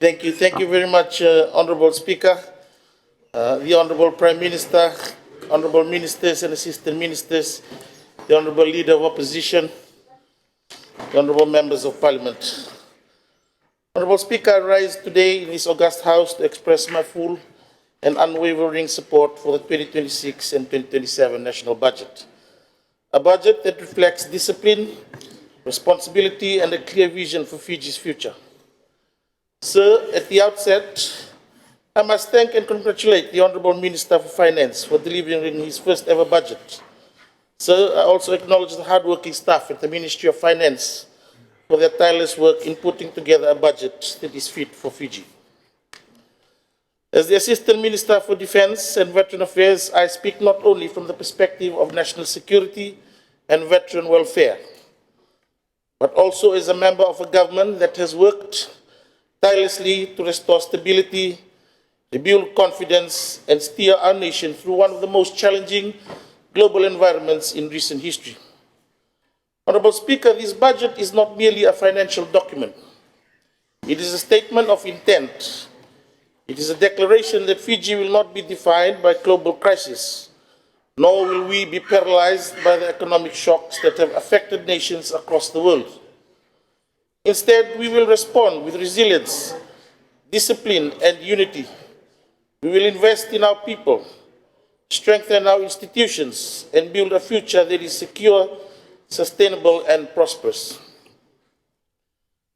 Thank you very much, Honorable Speaker, the Honorable Prime Minister, Honorable Ministers and Assistant Ministers, the Honorable Leader of Opposition, the Honorable Members of Parliament. Honorable Speaker, I rise today in this august House to express my full and unwavering support for the 2026 and 2027 national budget, a budget that reflects discipline, responsibility and a clear vision for Fiji's future. Sir, at the outset, I must thank and congratulate the Honourable Minister for Finance for delivering his first ever budget. Sir, I also acknowledge the hard-working staff at the Ministry of Finance for their tireless work in putting together a budget that is fit for Fiji. As the Assistant Minister for Defence and Veteran Affairs, I speak not only from the perspective of national security and veteran welfare, but also as a member of a government that has worked tirelessly to restore stability, rebuild confidence, and steer our nation through one of the most challenging global environments in recent history. Honourable Speaker, this budget is not merely a financial document. It is a statement of intent. It is a declaration that Fiji will not be defined by global crisis, nor will we be paralyzed by the economic shocks that have affected nations across the world. Instead, we will respond with resilience, discipline, and unity. We will invest in our people, strengthen our institutions, and build a future that is secure, sustainable, and prosperous.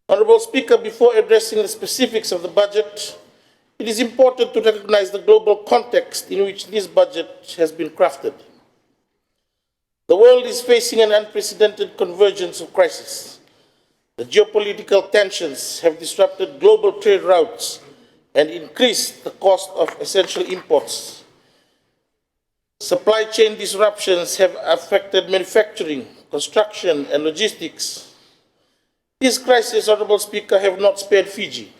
Honourable Speaker, before addressing the specifics of the budget, it is important to recognize the global context in which this budget has been crafted. The world is facing an unprecedented convergence of crises. The geopolitical tensions have disrupted global trade routes and increased the cost of essential imports. Supply chain disruptions have affected manufacturing, construction, and logistics. These crises, Honourable Speaker, have not spared Fiji.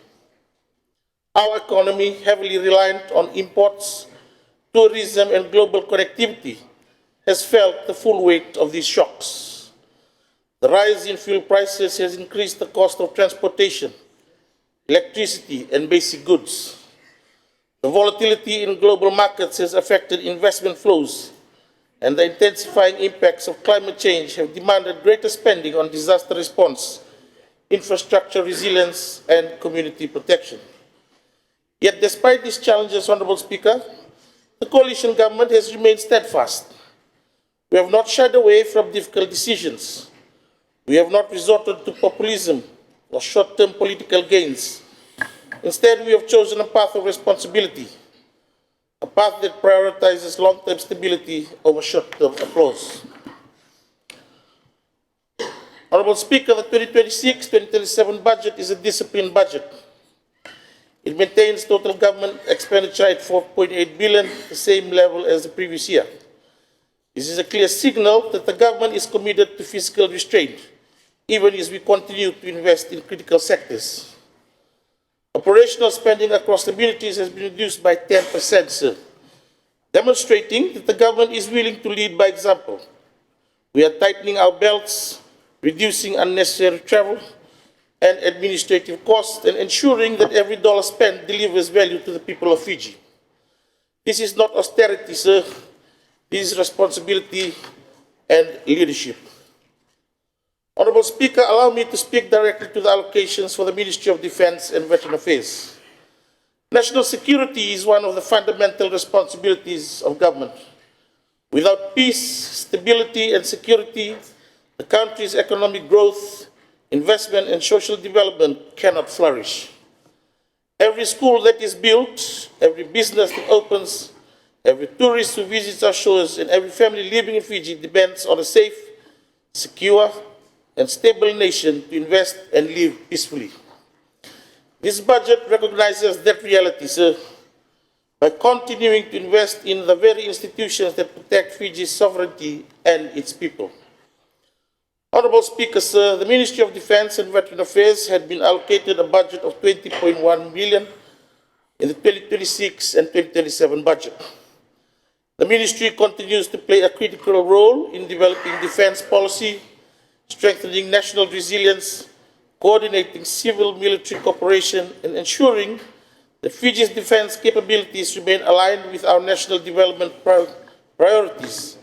Our economy, heavily reliant on imports, tourism, and global connectivity, has felt the full weight of these shocks. The rise in fuel prices has increased the cost of transportation, electricity, and basic goods. The volatility in global markets has affected investment flows, and the intensifying impacts of climate change have demanded greater spending on disaster response, infrastructure resilience, and community protection. Yet, despite these challenges, Honourable Speaker, the coalition government has remained steadfast. We have not shied away from difficult decisions. We have not resorted to populism or short-term political gains. Instead, we have chosen a path of responsibility, a path that prioritizes long-term stability over short-term applause. Honourable Speaker, the 2026-2027 budget is a disciplined budget. It maintains total government expenditure at 4.8 billion, the same level as the previous year. This is a clear signal that the government is committed to fiscal restraint, even as we continue to invest in critical sectors. Operational spending across communities has been reduced by 10%, sir, demonstrating that the government is willing to lead by example. We are tightening our belts, reducing unnecessary travel and administrative costs, and ensuring that every dollar spent delivers value to the people of Fiji. This is not austerity, sir. This is responsibility and leadership. Honourable Speaker, allow me to speak directly to the allocations for the Ministry of Defence and Veteran Affairs. National security is one of the fundamental responsibilities of government. Without peace, stability and security, the country's economic growth, investment and social development cannot flourish. Every school that is built, every business that opens, every tourist who visits our shores, and every family living in Fiji depends on a safe, secure, and stable nation to invest and live peacefully. This budget recognizes that reality, sir, by continuing to invest in the very institutions that protect Fiji's sovereignty and its people. Honourable Speaker, sir, the Ministry of Defence and Veteran Affairs had been allocated a budget of 20.1 million in the 2026 and 2027 budget. The Ministry continues to play a critical role in developing defence policy, strengthening national resilience, coordinating civil-military cooperation, and ensuring that Fiji's defense capabilities remain aligned with our national development priorities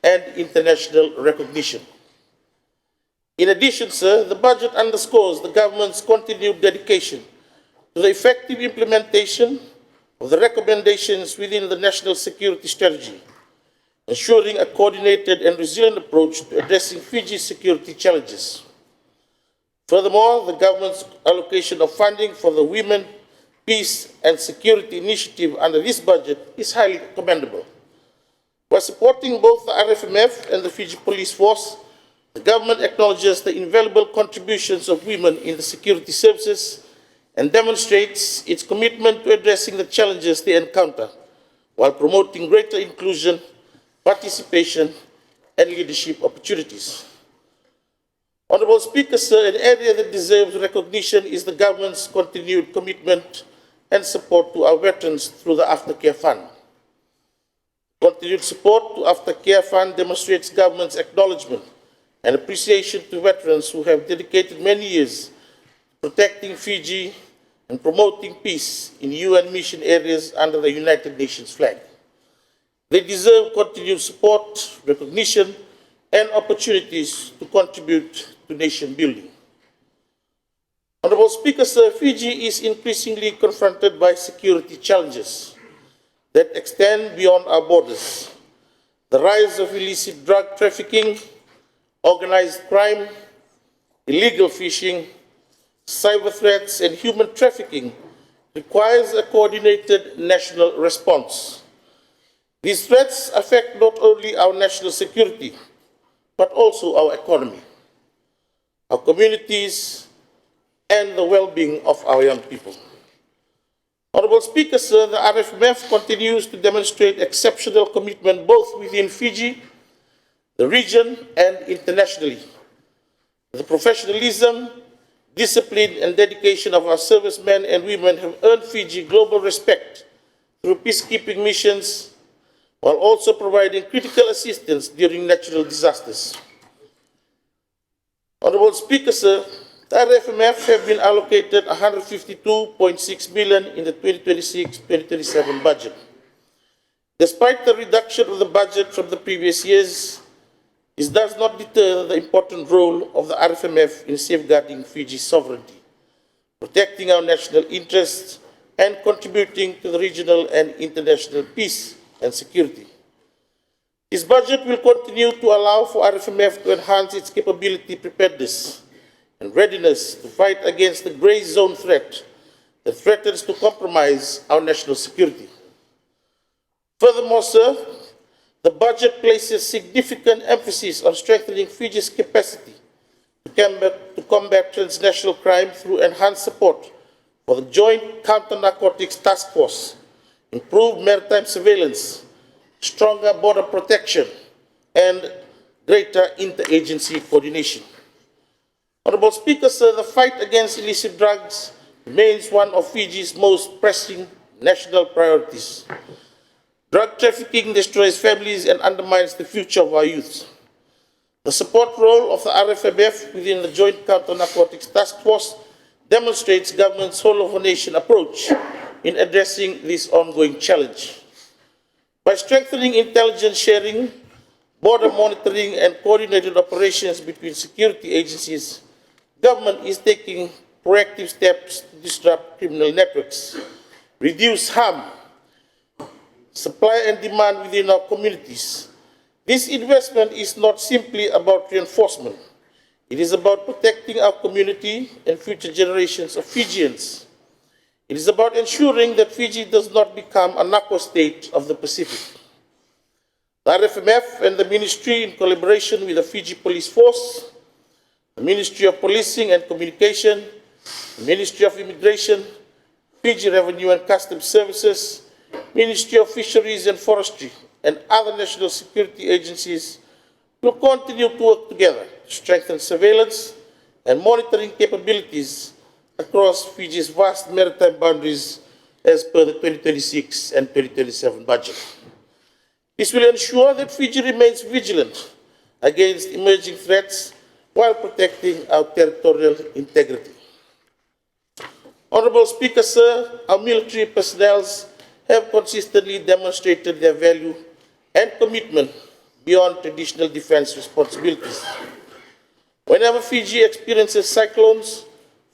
and international recognition. In addition, sir, the budget underscores the government's continued dedication to the effective implementation of the recommendations within the National Security Strategy, ensuring a coordinated and resilient approach to addressing Fiji's security challenges. Furthermore, the government's allocation of funding for the Women, Peace and Security Initiative under this budget is highly commendable. By supporting both the RFMF and the Fiji Police Force, the government acknowledges the invaluable contributions of women in the security services and demonstrates its commitment to addressing the challenges they encounter while promoting greater inclusion, participation, and leadership opportunities. Honourable Speaker, sir, an area that deserves recognition is the government's continued commitment and support to our veterans through the Aftercare Fund. Continued support to Aftercare Fund demonstrates government's acknowledgement and appreciation to veterans who have dedicated many years protecting Fiji and promoting peace in UN mission areas under the United Nations flag. They deserve continued support, recognition, and opportunities to contribute to nation building. Honourable Speaker, sir, Fiji is increasingly confronted by security challenges that extend beyond our borders. The rise of illicit drug trafficking, organized crime, illegal fishing, cyber threats, and human trafficking requires a coordinated national response. These threats affect not only our national security, but also our economy, our communities, and the well-being of our young people. Honourable Speaker, sir, the RFMF continues to demonstrate exceptional commitment both within Fiji, the region, and internationally. The professionalism, discipline, and dedication of our servicemen and women have earned Fiji global respect through peacekeeping missions, while also providing critical assistance during natural disasters. Honourable Speaker, sir, the RFMF have been allocated $152.6 billion in the 2026-2027 budget. Despite the reduction of the budget from the previous years, this does not deter the important role of the RFMF in safeguarding Fiji's sovereignty, protecting our national interests, and contributing to the regional and international peace and security. This budget will continue to allow for RFMF to enhance its capability, preparedness, and readiness to fight against the grey zone threat that threatens to compromise our national security. Furthermore, sir, the budget places significant emphasis on strengthening Fiji's capacity to combat transnational crime through enhanced support for the Joint Counter-Narcotics Task Force, improved maritime surveillance, stronger border protection, and greater interagency coordination. Honourable Speaker, sir, the fight against illicit drugs remains one of Fiji's most pressing national priorities. Drug trafficking destroys families and undermines the future of our youth. The support role of the RFMF within the Joint Counter-Narcotics Task Force demonstrates government's whole-of-a-nation approach in addressing this ongoing challenge. By strengthening intelligence sharing, border monitoring, and coordinated operations between security agencies, government is taking proactive steps to disrupt criminal networks, reduce harm, supply and demand within our communities. This investment is not simply about reinforcement. It is about protecting our community and future generations of Fijians. It is about ensuring that Fiji does not become a narco state of the Pacific. The RFMF and the Ministry, in collaboration with the Fiji Police Force, the Ministry of Policing and Communication, the Ministry of Immigration, Fiji Revenue and Customs Services, Ministry of Fisheries and Forestry, and other national security agencies will continue to work together to strengthen surveillance and monitoring capabilities across Fiji's vast maritime boundaries as per the 2026 and 2027 budget. This will ensure that Fiji remains vigilant against emerging threats, while protecting our territorial integrity. Honorable Speaker, sir, our military personnel have consistently demonstrated their value and commitment beyond traditional defense responsibilities. Whenever Fiji experiences cyclones,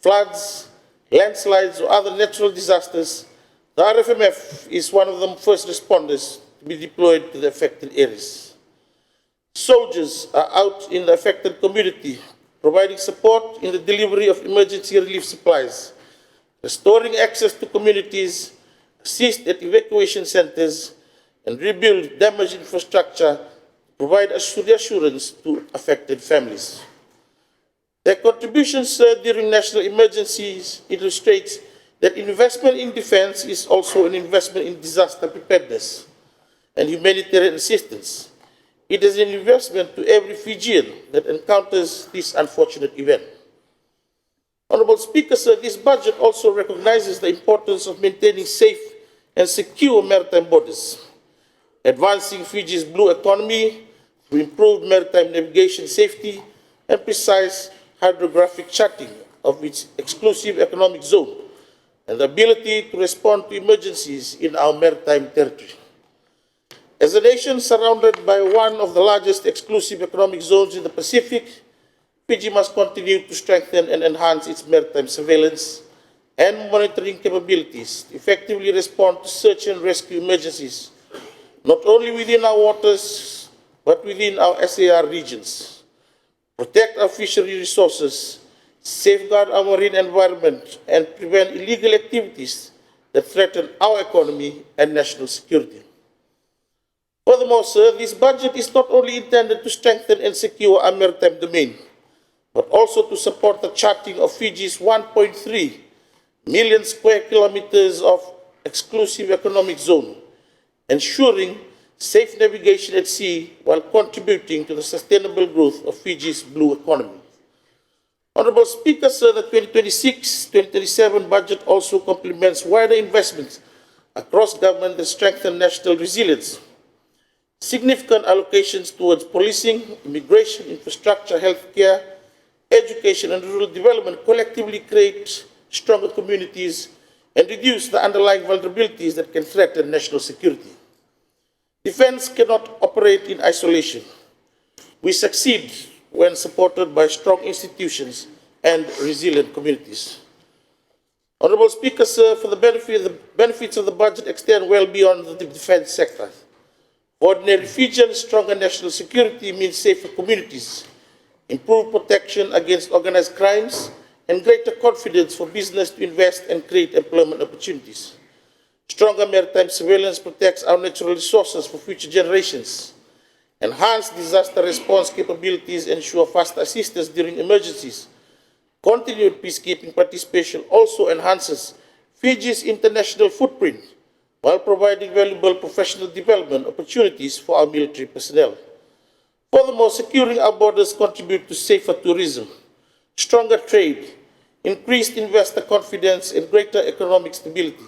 floods, landslides, or other natural disasters, the RFMF is one of the first responders to be deployed to the affected areas. Soldiers are out in the affected community, providing support in the delivery of emergency relief supplies, restoring access to communities, assist at evacuation centers, and rebuild damaged infrastructure to provide reassurance to affected families. Their contributions during national emergencies illustrates that investment in defense is also an investment in disaster preparedness and humanitarian assistance. It is an investment to every Fijian that encounters this unfortunate event. Honorable Speaker, sir, this budget also recognizes the importance of maintaining safe and secure maritime borders, advancing Fiji's blue economy through improved maritime navigation safety and precise hydrographic charting of its exclusive economic zone, and the ability to respond to emergencies in our maritime territory. As a nation surrounded by one of the largest exclusive economic zones in the Pacific, Fiji must continue to strengthen and enhance its maritime surveillance and monitoring capabilities to effectively respond to search and rescue emergencies, not only within our waters, but within our SAR regions, protect our fishery resources, safeguard our marine environment, and prevent illegal activities that threaten our economy and national security. Furthermore, sir, this budget is not only intended to strengthen and secure our maritime domain, but also to support the charting of Fiji's 1.3 million square kilometers of exclusive economic zone, ensuring safe navigation at sea while contributing to the sustainable growth of Fiji's blue economy. Honorable Speaker, sir, the 2026-2027 budget also complements wider investments across government that strengthen national resilience. Significant allocations towards policing, immigration, infrastructure, healthcare, education, and rural development collectively create stronger communities and reduce the underlying vulnerabilities that can threaten national security. Defense cannot operate in isolation. We succeed when supported by strong institutions and resilient communities. Honorable Speaker, sir, for the benefits of the budget extend well beyond the defense sector. For ordinary Fijians, stronger national security means safer communities, improved protection against organized crimes, and greater confidence for business to invest and create employment opportunities. Stronger maritime surveillance protects our natural resources for future generations. Enhanced disaster response capabilities ensure faster assistance during emergencies. Continued peacekeeping participation also enhances Fiji's international footprint while providing valuable professional development opportunities for our military personnel. Furthermore, securing our borders contributes to safer tourism, stronger trade, increased investor confidence, and greater economic stability.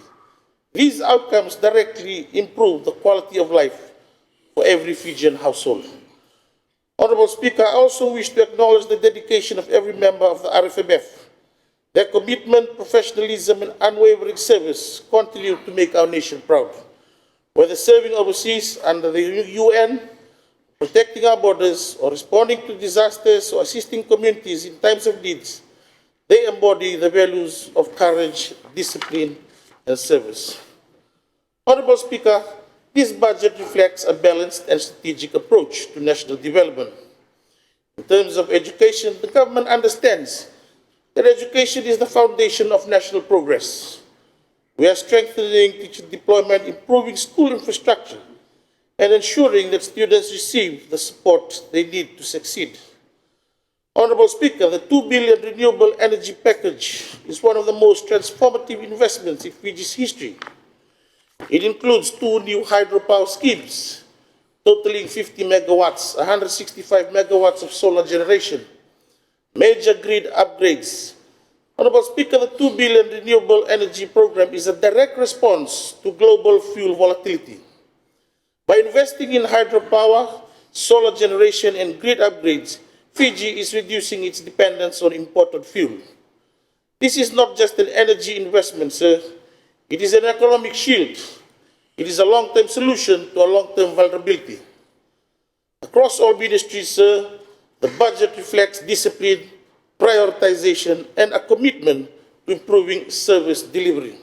These outcomes directly improve the quality of life for every Fijian household. Honorable Speaker, I also wish to acknowledge the dedication of every member of the RFMF. Their commitment, professionalism, and unwavering service continue to make our nation proud. Whether serving overseas under the UN, protecting our borders, or responding to disasters or assisting communities in times of needs, they embody the values of courage, discipline, and service. Honorable Speaker, this budget reflects a balanced and strategic approach to national development. In terms of education, the government understands that education is the foundation of national progress. We are strengthening teacher deployment, improving school infrastructure, and ensuring that students receive the support they need to succeed. Honorable Speaker, the 2 billion renewable energy package is one of the most transformative investments in Fiji's history. It includes 2 new hydropower schemes, totaling 50 megawatts, 165 megawatts of solar generation, major grid upgrades. Honorable Speaker, the 2 billion renewable energy program is a direct response to global fuel volatility. By investing in hydropower, solar generation, and grid upgrades, Fiji is reducing its dependence on imported fuel. This is not just an energy investment, sir. It is an economic shield. It is a long-term solution to a long-term vulnerability. Across all ministries, sir, the budget reflects discipline, prioritization, and a commitment to improving service delivery.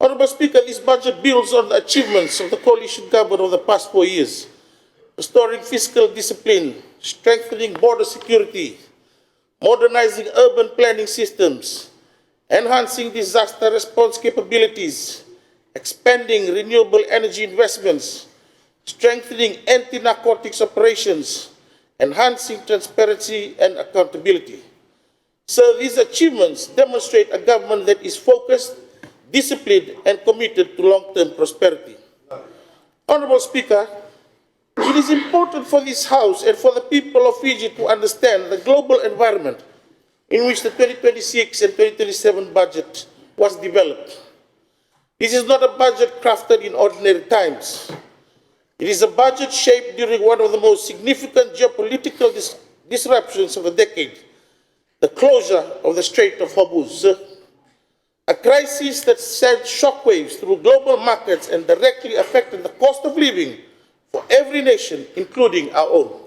Honorable Speaker, this budget builds on the achievements of the coalition government over the past 4 years, restoring fiscal discipline, strengthening border security, modernizing urban planning systems, enhancing disaster response capabilities, expanding renewable energy investments, strengthening anti-narcotics operations, enhancing transparency and accountability. So these achievements demonstrate a government that is focused, disciplined, and committed to long-term prosperity. Honorable Speaker, it is important for this House and for the people of Fiji to understand the global environment in which the 2026 and 2027 budget was developed. This is not a budget crafted in ordinary times. It is a budget shaped during one of the most significant geopolitical disruptions of the decade, the closure of the Strait of Hormuz, a crisis that sent shockwaves through global markets and directly affected the cost of living for every nation, including our own.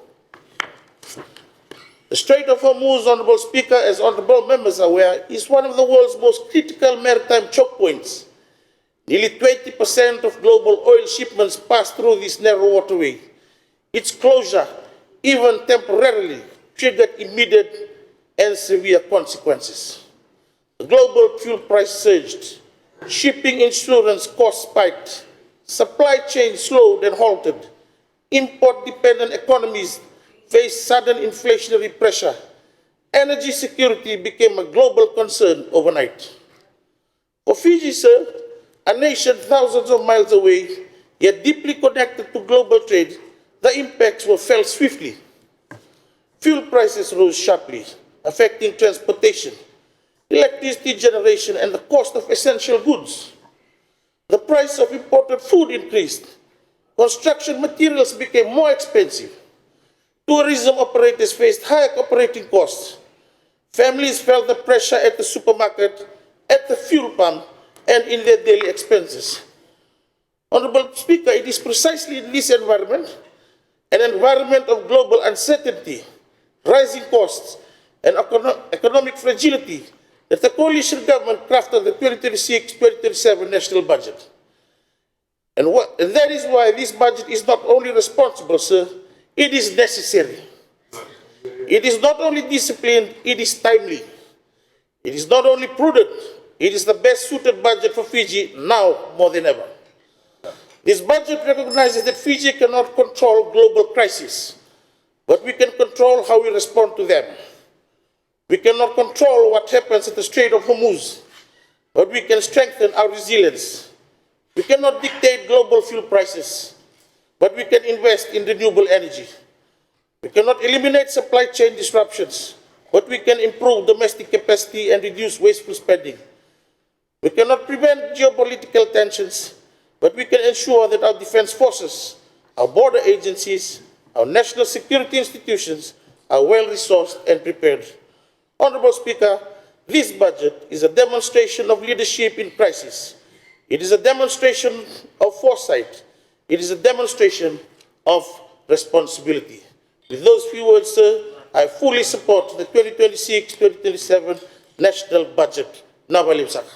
The Strait of Hormuz, Honorable Speaker, as honorable members are aware, is one of the world's most critical maritime choke points. Nearly 20% of global oil shipments pass through this narrow waterway. Its closure, even temporarily, triggered immediate and severe consequences. The global fuel price surged, shipping insurance costs spiked, supply chains slowed and halted, import-dependent economies faced sudden inflationary pressure. Energy security became a global concern overnight. For Fiji, sir, a nation thousands of miles away, yet deeply connected to global trade, the impacts were felt swiftly. Fuel prices rose sharply, affecting transportation, electricity generation, and the cost of essential goods. The price of imported food increased. Construction materials became more expensive. Tourism operators faced higher operating costs. Families felt the pressure at the supermarket, at the fuel pump, and in their daily expenses. Honorable Speaker, it is precisely in this environment, an environment of global uncertainty, rising costs, and economic fragility, that the coalition government crafted the 2026-2027 national budget. And that is why this budget is not only responsible, sir, it is necessary. It is not only disciplined, it is timely. It is not only prudent, it is the best suited budget for Fiji now more than ever. This budget recognizes that Fiji cannot control global crises, but we can control how we respond to them. We cannot control what happens at the Strait of Hormuz, but we can strengthen our resilience. We cannot dictate global fuel prices, but we can invest in renewable energy. We cannot eliminate supply chain disruptions, but we can improve domestic capacity and reduce wasteful spending. We cannot prevent geopolitical tensions, but we can ensure that our defense forces, our border agencies, our national security institutions are well-resourced and prepared. Honorable Speaker, this budget is a demonstration of leadership in crisis. It is a demonstration of foresight. It is a demonstration of responsibility. With those few words, sir, I fully support the 2026-2027 national budget. Nawalim Saka.